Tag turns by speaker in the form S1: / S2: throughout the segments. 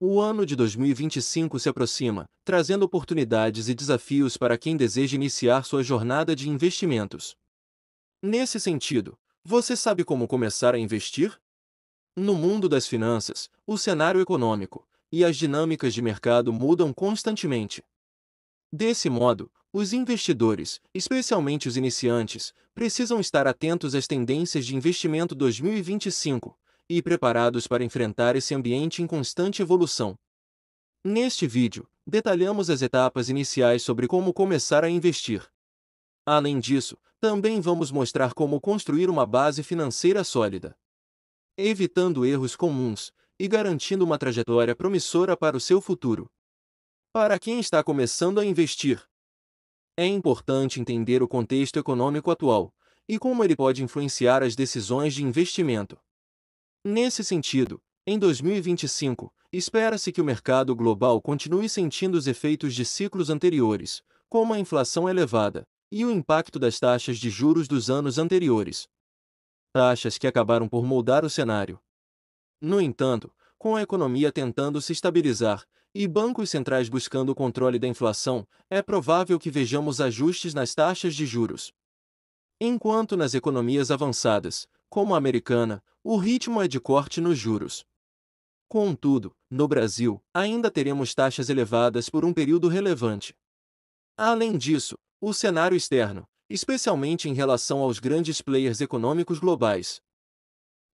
S1: O ano de 2025 se aproxima, trazendo oportunidades e desafios para quem deseja iniciar sua jornada de investimentos. Nesse sentido, você sabe como começar a investir? No mundo das finanças, o cenário econômico e as dinâmicas de mercado mudam constantemente. Desse modo, os investidores, especialmente os iniciantes, precisam estar atentos às tendências de investimento 2025 e preparados para enfrentar esse ambiente em constante evolução. Neste vídeo, detalhamos as etapas iniciais sobre como começar a investir. Além disso, também vamos mostrar como construir uma base financeira sólida, evitando erros comuns e garantindo uma trajetória promissora para o seu futuro. Para quem está começando a investir, é importante entender o contexto econômico atual e como ele pode influenciar as decisões de investimento. Nesse sentido, em 2025, espera-se que o mercado global continue sentindo os efeitos de ciclos anteriores, como a inflação elevada e o impacto das taxas de juros dos anos anteriores. Taxas que acabaram por moldar o cenário. No entanto, com a economia tentando se estabilizar e bancos centrais buscando o controle da inflação, é provável que vejamos ajustes nas taxas de juros. Enquanto nas economias avançadas, como a americana, o ritmo é de corte nos juros. Contudo, no Brasil, ainda teremos taxas elevadas por um período relevante. Além disso, o cenário externo, especialmente em relação aos grandes players econômicos globais,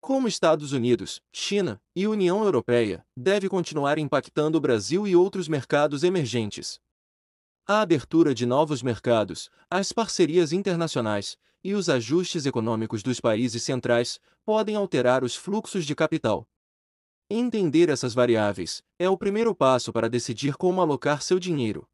S1: como Estados Unidos, China e União Europeia, deve continuar impactando o Brasil e outros mercados emergentes. A abertura de novos mercados, as parcerias internacionais e os ajustes econômicos dos países centrais podem alterar os fluxos de capital. Entender essas variáveis é o primeiro passo para decidir como alocar seu dinheiro.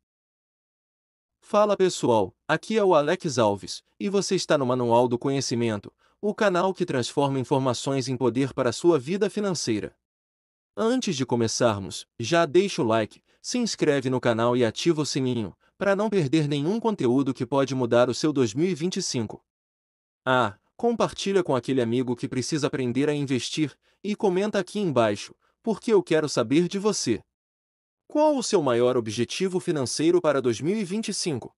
S1: Fala pessoal, aqui é o Alex Alves, e você está no Manual do Conhecimento, o canal que transforma informações em poder para a sua vida financeira. Antes de começarmos, já deixa o like, se inscreve no canal e ativa o sininho, para não perder nenhum conteúdo que pode mudar o seu 2025. Compartilha com aquele amigo que precisa aprender a investir, e comenta aqui embaixo, porque eu quero saber de você. Qual o seu maior objetivo financeiro para 2025?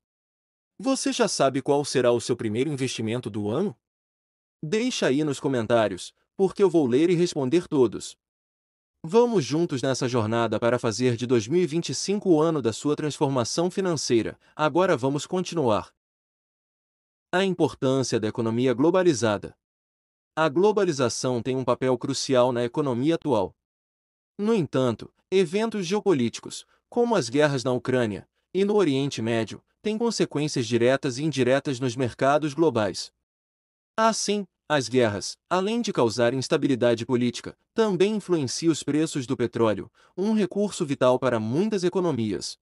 S1: Você já sabe qual será o seu primeiro investimento do ano? Deixa aí nos comentários, porque eu vou ler e responder todos. Vamos juntos nessa jornada para fazer de 2025 o ano da sua transformação financeira. Agora vamos continuar. A importância da economia globalizada. A globalização tem um papel crucial na economia atual. No entanto, eventos geopolíticos, como as guerras na Ucrânia e no Oriente Médio, têm consequências diretas e indiretas nos mercados globais. Assim, as guerras, além de causar instabilidade política, também influenciam os preços do petróleo, um recurso vital para muitas economias.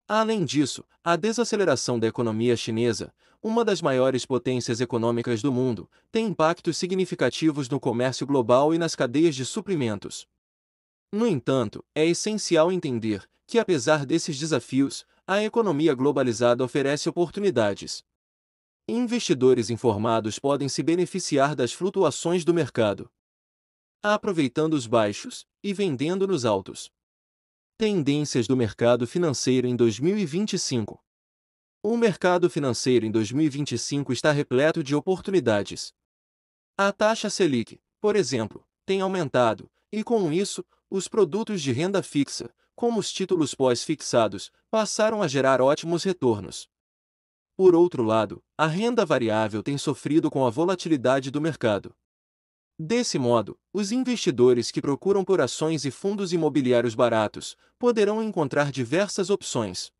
S1: Além disso, a desaceleração da economia chinesa, uma das maiores potências econômicas do mundo, tem impactos significativos no comércio global e nas cadeias de suprimentos. No entanto, é essencial entender que, apesar desses desafios, a economia globalizada oferece oportunidades. Investidores informados podem se beneficiar das flutuações do mercado, aproveitando os baixos e vendendo nos altos. Tendências do mercado financeiro em 2025. O mercado financeiro em 2025 está repleto de oportunidades. A taxa Selic, por exemplo, tem aumentado, e com isso, os produtos de renda fixa, como os títulos pós-fixados, passaram a gerar ótimos retornos. Por outro lado, a renda variável tem sofrido com a volatilidade do mercado. Desse modo, os investidores que procuram por ações e fundos imobiliários baratos poderão encontrar diversas opções.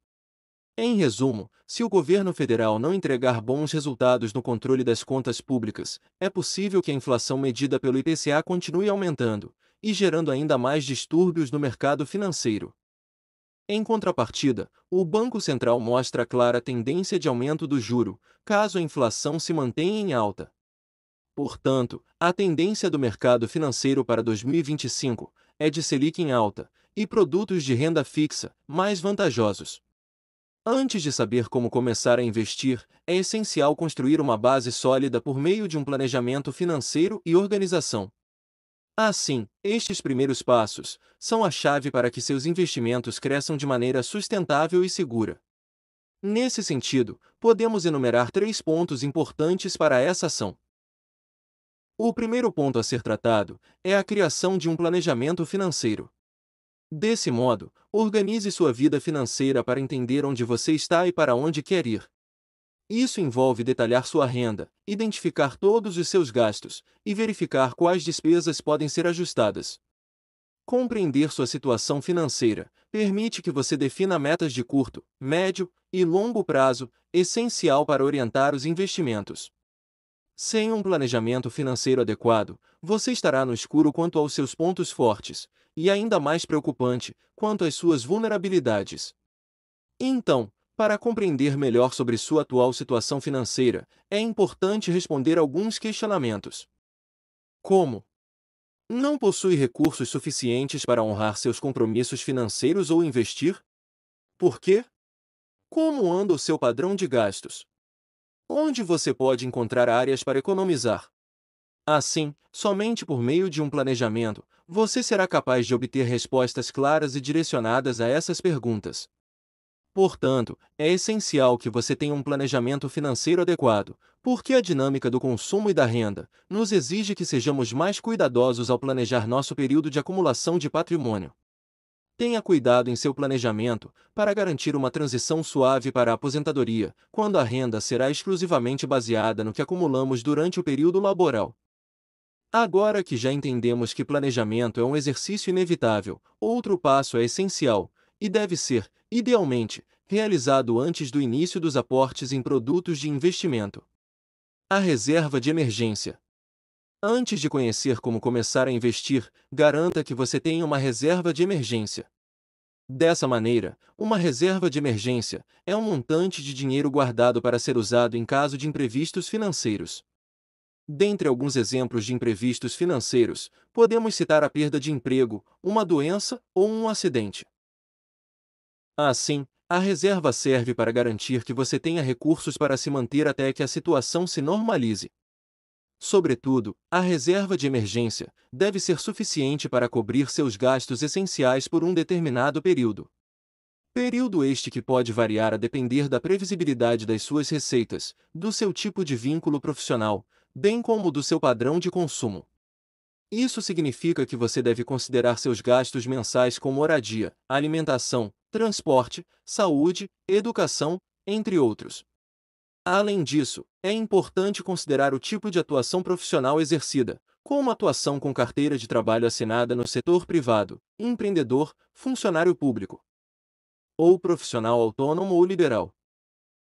S1: Em resumo, se o governo federal não entregar bons resultados no controle das contas públicas, é possível que a inflação medida pelo IPCA continue aumentando e gerando ainda mais distúrbios no mercado financeiro. Em contrapartida, o Banco Central mostra clara tendência de aumento do juro, caso a inflação se mantenha em alta. Portanto, a tendência do mercado financeiro para 2025 é de Selic em alta e produtos de renda fixa mais vantajosos. Antes de saber como começar a investir, é essencial construir uma base sólida por meio de um planejamento financeiro e organização. Assim, estes primeiros passos são a chave para que seus investimentos cresçam de maneira sustentável e segura. Nesse sentido, podemos enumerar 3 pontos importantes para essa ação. O primeiro ponto a ser tratado é a criação de um planejamento financeiro. Desse modo, organize sua vida financeira para entender onde você está e para onde quer ir. Isso envolve detalhar sua renda, identificar todos os seus gastos e verificar quais despesas podem ser ajustadas. Compreender sua situação financeira permite que você defina metas de curto, médio e longo prazo, essencial para orientar os investimentos. Sem um planejamento financeiro adequado, você estará no escuro quanto aos seus pontos fortes, e ainda mais preocupante, quanto às suas vulnerabilidades. Então, para compreender melhor sobre sua atual situação financeira, é importante responder alguns questionamentos. Como? Não possui recursos suficientes para honrar seus compromissos financeiros ou investir? Por quê? Como anda o seu padrão de gastos? Onde você pode encontrar áreas para economizar? Assim, somente por meio de um planejamento, você será capaz de obter respostas claras e direcionadas a essas perguntas. Portanto, é essencial que você tenha um planejamento financeiro adequado, porque a dinâmica do consumo e da renda nos exige que sejamos mais cuidadosos ao planejar nosso período de acumulação de patrimônio. Tenha cuidado em seu planejamento para garantir uma transição suave para a aposentadoria, quando a renda será exclusivamente baseada no que acumulamos durante o período laboral. Agora que já entendemos que planejamento é um exercício inevitável, outro passo é essencial, e deve ser, idealmente, realizado antes do início dos aportes em produtos de investimento. A reserva de emergência. Antes de conhecer como começar a investir, garanta que você tenha uma reserva de emergência. Dessa maneira, uma reserva de emergência é um montante de dinheiro guardado para ser usado em caso de imprevistos financeiros. Dentre alguns exemplos de imprevistos financeiros, podemos citar a perda de emprego, uma doença ou um acidente. Assim, a reserva serve para garantir que você tenha recursos para se manter até que a situação se normalize. Sobretudo, a reserva de emergência deve ser suficiente para cobrir seus gastos essenciais por um determinado período. Período este que pode variar a depender da previsibilidade das suas receitas, do seu tipo de vínculo profissional, bem como do seu padrão de consumo. Isso significa que você deve considerar seus gastos mensais como moradia, alimentação, transporte, saúde, educação, entre outros. Além disso, é importante considerar o tipo de atuação profissional exercida, como atuação com carteira de trabalho assinada no setor privado, empreendedor, funcionário público, ou profissional autônomo ou liberal.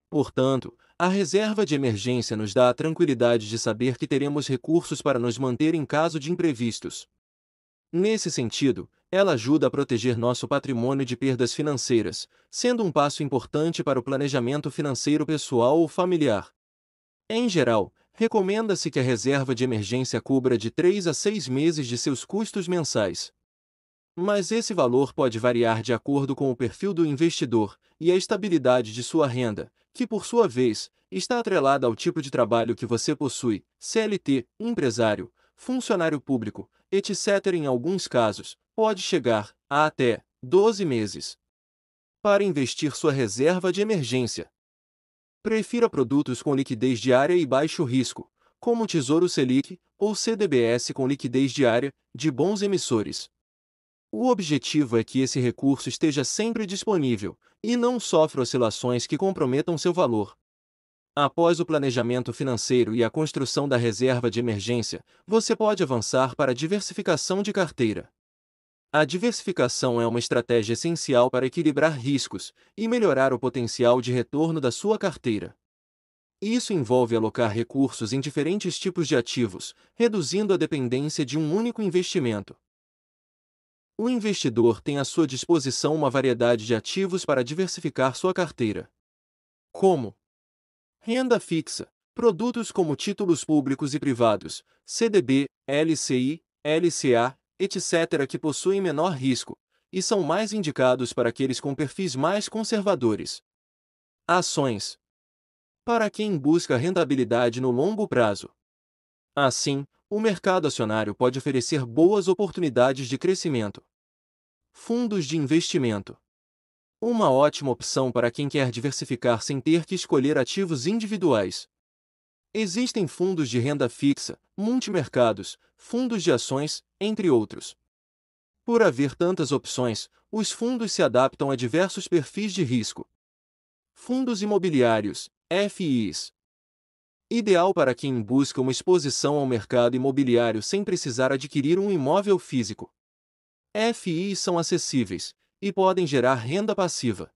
S1: Portanto, a reserva de emergência nos dá a tranquilidade de saber que teremos recursos para nos manter em caso de imprevistos. Nesse sentido, ela ajuda a proteger nosso patrimônio de perdas financeiras, sendo um passo importante para o planejamento financeiro pessoal ou familiar. Em geral, recomenda-se que a reserva de emergência cubra de 3 a 6 meses de seus custos mensais. Mas esse valor pode variar de acordo com o perfil do investidor e a estabilidade de sua renda, que por sua vez, está atrelada ao tipo de trabalho que você possui, CLT, empresário, funcionário público, etc. Em alguns casos, pode chegar a até 12 meses. Para investir sua reserva de emergência, prefira produtos com liquidez diária e baixo risco, como o Tesouro Selic ou CDBS com liquidez diária, de bons emissores. O objetivo é que esse recurso esteja sempre disponível e não sofra oscilações que comprometam seu valor. Após o planejamento financeiro e a construção da reserva de emergência, você pode avançar para a diversificação de carteira. A diversificação é uma estratégia essencial para equilibrar riscos e melhorar o potencial de retorno da sua carteira. Isso envolve alocar recursos em diferentes tipos de ativos, reduzindo a dependência de um único investimento. O investidor tem à sua disposição uma variedade de ativos para diversificar sua carteira, como renda fixa, produtos como títulos públicos e privados, CDB, LCI, LCA, etc., que possuem menor risco e são mais indicados para aqueles com perfis mais conservadores. Ações, para quem busca rentabilidade no longo prazo. Assim, o mercado acionário pode oferecer boas oportunidades de crescimento. Fundos de investimento. Uma ótima opção para quem quer diversificar sem ter que escolher ativos individuais. Existem fundos de renda fixa, multimercados, fundos de ações, entre outros. Por haver tantas opções, os fundos se adaptam a diversos perfis de risco. Fundos imobiliários, FIs. Ideal para quem busca uma exposição ao mercado imobiliário sem precisar adquirir um imóvel físico. FIs são acessíveis e podem gerar renda passiva.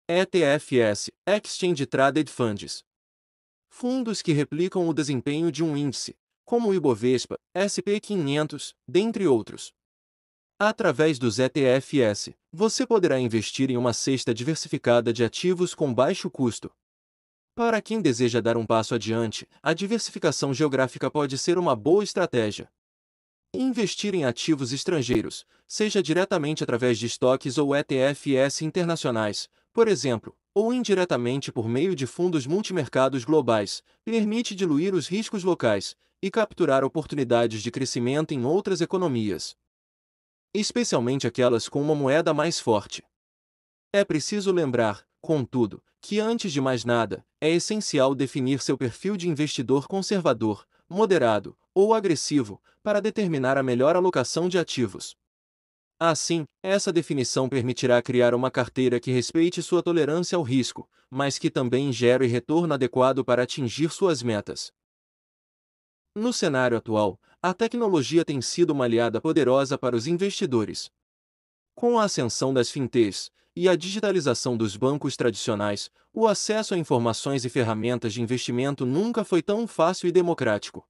S1: ETFs, Exchange Traded Funds. Fundos que replicam o desempenho de um índice, como o Ibovespa, SP500, dentre outros. Através dos ETFs, você poderá investir em uma cesta diversificada de ativos com baixo custo. Para quem deseja dar um passo adiante, a diversificação geográfica pode ser uma boa estratégia. Investir em ativos estrangeiros, seja diretamente através de estoques ou ETFs internacionais, por exemplo, ou indiretamente por meio de fundos multimercados globais, permite diluir os riscos locais e capturar oportunidades de crescimento em outras economias, especialmente aquelas com uma moeda mais forte. É preciso lembrar, contudo, que antes de mais nada, é essencial definir seu perfil de investidor conservador, moderado ou agressivo, para determinar a melhor alocação de ativos. Assim, essa definição permitirá criar uma carteira que respeite sua tolerância ao risco, mas que também gere retorno adequado para atingir suas metas. No cenário atual, a tecnologia tem sido uma aliada poderosa para os investidores. Com a ascensão das fintechs e a digitalização dos bancos tradicionais, o acesso a informações e ferramentas de investimento nunca foi tão fácil e democrático.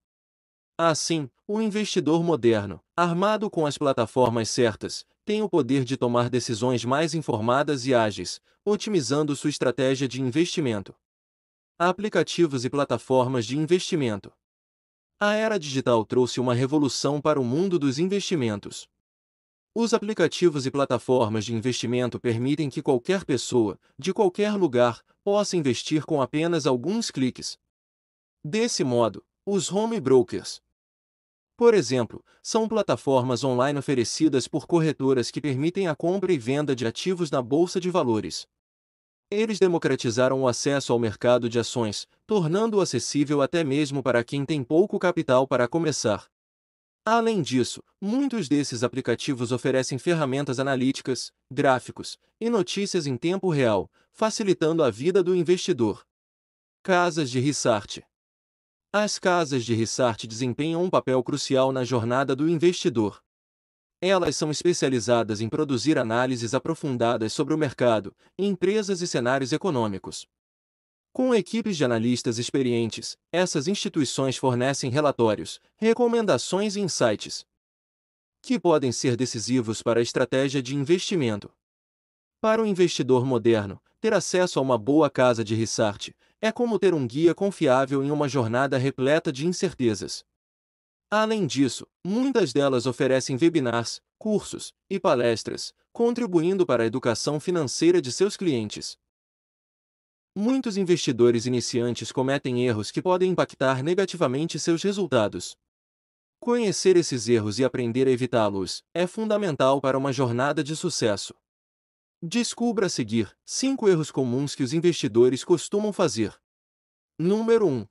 S1: Assim, o investidor moderno, armado com as plataformas certas, tem o poder de tomar decisões mais informadas e ágeis, otimizando sua estratégia de investimento. Aplicativos e plataformas de investimento. A era digital trouxe uma revolução para o mundo dos investimentos. Os aplicativos e plataformas de investimento permitem que qualquer pessoa, de qualquer lugar, possa investir com apenas alguns cliques. Desse modo, os home brokers, por exemplo, são plataformas online oferecidas por corretoras que permitem a compra e venda de ativos na bolsa de valores. Eles democratizaram o acesso ao mercado de ações, tornando-o acessível até mesmo para quem tem pouco capital para começar. Além disso, muitos desses aplicativos oferecem ferramentas analíticas, gráficos e notícias em tempo real, facilitando a vida do investidor. Casas de research. As casas de research desempenham um papel crucial na jornada do investidor. Elas são especializadas em produzir análises aprofundadas sobre o mercado, empresas e cenários econômicos. Com equipes de analistas experientes, essas instituições fornecem relatórios, recomendações e insights que podem ser decisivos para a estratégia de investimento. Para o investidor moderno, ter acesso a uma boa casa de research é como ter um guia confiável em uma jornada repleta de incertezas. Além disso, muitas delas oferecem webinars, cursos e palestras, contribuindo para a educação financeira de seus clientes. Muitos investidores iniciantes cometem erros que podem impactar negativamente seus resultados. Conhecer esses erros e aprender a evitá-los é fundamental para uma jornada de sucesso. Descubra a seguir 5 erros comuns que os investidores costumam fazer. Número 1.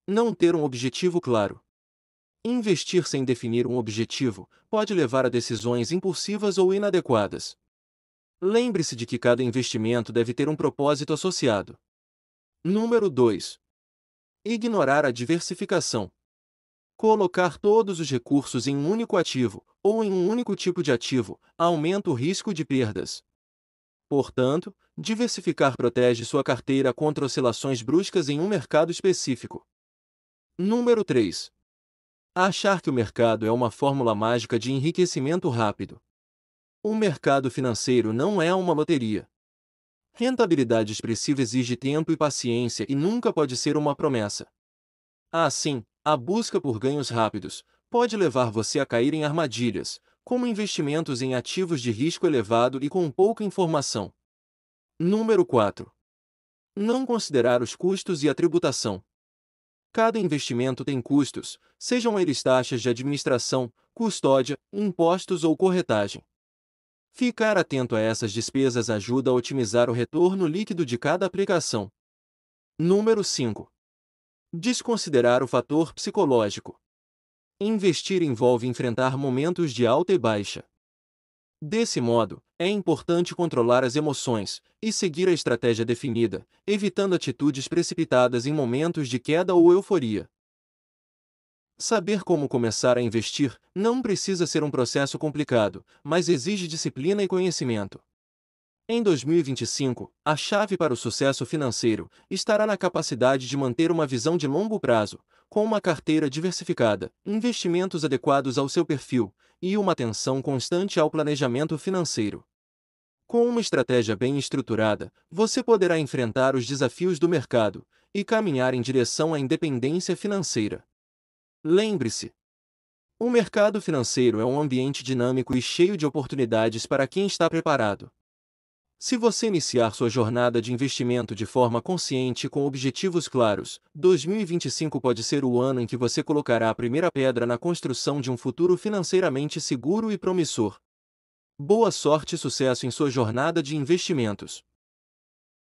S1: Não ter um objetivo claro. Investir sem definir um objetivo pode levar a decisões impulsivas ou inadequadas. Lembre-se de que cada investimento deve ter um propósito associado. Número 2. Ignorar a diversificação. Colocar todos os recursos em um único ativo, ou em um único tipo de ativo, aumenta o risco de perdas. Portanto, diversificar protege sua carteira contra oscilações bruscas em um mercado específico. Número 3. Achar que o mercado é uma fórmula mágica de enriquecimento rápido. O mercado financeiro não é uma loteria. Rentabilidade expressiva exige tempo e paciência e nunca pode ser uma promessa. Assim, a busca por ganhos rápidos pode levar você a cair em armadilhas, como investimentos em ativos de risco elevado e com pouca informação. Número 4. Não considerar os custos e a tributação. Cada investimento tem custos, sejam eles taxas de administração, custódia, impostos ou corretagem. Ficar atento a essas despesas ajuda a otimizar o retorno líquido de cada aplicação. Número 5. Desconsiderar o fator psicológico. Investir envolve enfrentar momentos de alta e baixa. Desse modo, é importante controlar as emoções e seguir a estratégia definida, evitando atitudes precipitadas em momentos de queda ou euforia. Saber como começar a investir não precisa ser um processo complicado, mas exige disciplina e conhecimento. Em 2025, a chave para o sucesso financeiro estará na capacidade de manter uma visão de longo prazo, com uma carteira diversificada, investimentos adequados ao seu perfil e uma atenção constante ao planejamento financeiro. Com uma estratégia bem estruturada, você poderá enfrentar os desafios do mercado e caminhar em direção à independência financeira. Lembre-se, o mercado financeiro é um ambiente dinâmico e cheio de oportunidades para quem está preparado. Se você iniciar sua jornada de investimento de forma consciente e com objetivos claros, 2025 pode ser o ano em que você colocará a primeira pedra na construção de um futuro financeiramente seguro e promissor. Boa sorte e sucesso em sua jornada de investimentos!